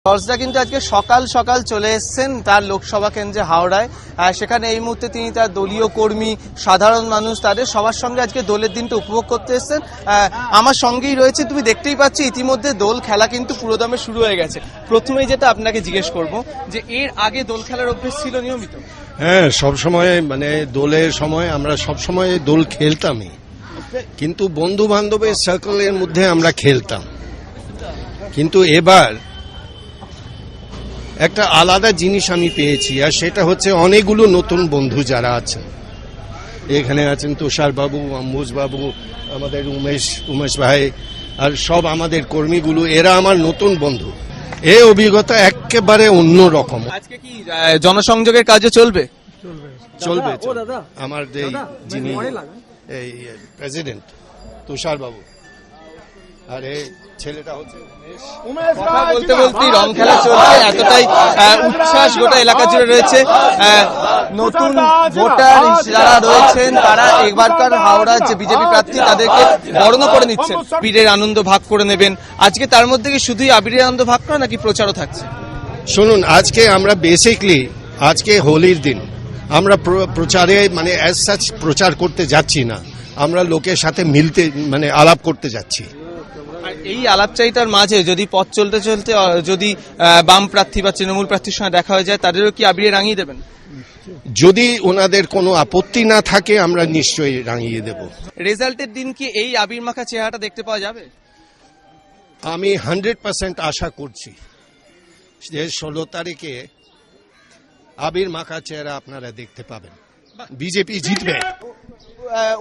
জর্জদা কিন্তু আজকে সকাল সকাল চলে এসেছেন তার লোকসভা কেন্দ্রে হাওড়ায়। সেখানে এই মুহূর্তে তিনি তার দলীয় কর্মী, সাধারণ মানুষ, তাদের সবার সঙ্গে আজকে দোলের দিনটা উপভোগ করতে এসেছেন। আমার সঙ্গেই রয়েছে, তুমি দেখতেই পাচ্ছ ইতিমধ্যে দোল খেলা কিন্তু পুরোদমে শুরু হয়ে গেছে। প্রথমেই যেটা আপনাকে জিজ্ঞেস করব যে এর আগে দোল খেলার অভ্যেস ছিল নিয়মিত? হ্যাঁ, সবসময় মানে দোলের সময় আমরা সবসময় দোল খেলতামই, কিন্তু বন্ধু বান্ধবের সার্কেলের মধ্যে আমরা খেলতাম। কিন্তু এবার একটা আলাদা জিনিস আমি পেয়েছি, আর সেটা হচ্ছে অনেকগুলো নতুন বন্ধু যারা আছেন এখানে আছেন, তুষার বাবু, অম্বুজ বাবু, আমাদের উমেশ ভাই, আর সব আমাদের কর্মীগুলো, এরা আমার নতুন বন্ধু। এই অভিজ্ঞতা একেবারে অন্য রকম। আজকে কি জনসংযোগের কাজে চলবে? চলবে। আমার যিনি এই প্রেসিডেন্ট তুষার বাবু, আর এই ছেলেটা হচ্ছে কথা বলতে বলতেই রং খেলা চলছে, এতটাই উচ্ছ্বাস গোটা এলাকা জুড়ে রয়েছে। নতুন ভোটার যারা রয়েছেন তারা এবারকার হাওড়ার যে বিজেপি প্রার্থী তাদেরকে বরণ করে নিচ্ছেন, আবিরের আনন্দ ভাগ করে নেবেন। আজকে তার মধ্যে কি শুধুই আবিরের আনন্দ ভাগ করা নাকি প্রচারও থাকছে? শুনুন, আজকে আমরা বেসিকলি আজকে হোলির দিন, আমরা প্রচারে মানে অ্যাজ সাচ প্রচার করতে যাচ্ছি না, আমরা লোকের সাথে মিলতে মানে আলাপ করতে যাচ্ছি। এই আলাপচারিতার মাঝে যদি পথ চলতে চলতে যদি বাম প্রার্থী বা তৃণমূল প্রার্থীর সঙ্গে দেখা হয়ে যায়, তাদেরও কি আবিরে রাঙিয়ে দেবেন? যদি ওনাদের কোনো আপত্তি না থাকে আমরা নিশ্চয়ই রাঙিয়ে দেব। রেজাল্টের দিন কি এই আবির মাখা চেহারাটা দেখতে পাওয়া যাবে? আমি 100% আশা করছি যে 16 তারিখে আবির মাখা চেহারা আপনারা দেখতে পাবেন, বিজেপি জিতবে।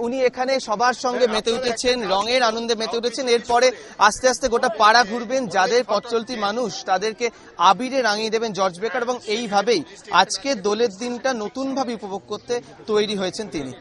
উনি এখানে সবার সঙ্গে মেতে উঠেছেন, রঙের আনন্দে মেতে উঠেছেন। এরপরে আস্তে আস্তে গোটা পাড়া ঘুরবেন, যাদের পথ চলতি মানুষ তাদেরকে আবিরে রাঙিয়ে দেবেন জর্জ বেকার, এবং এইভাবেই আজকে দোলের দিনটা নতুনভাবে উপভোগ করতে তৈরি হয়েছেন তিনি।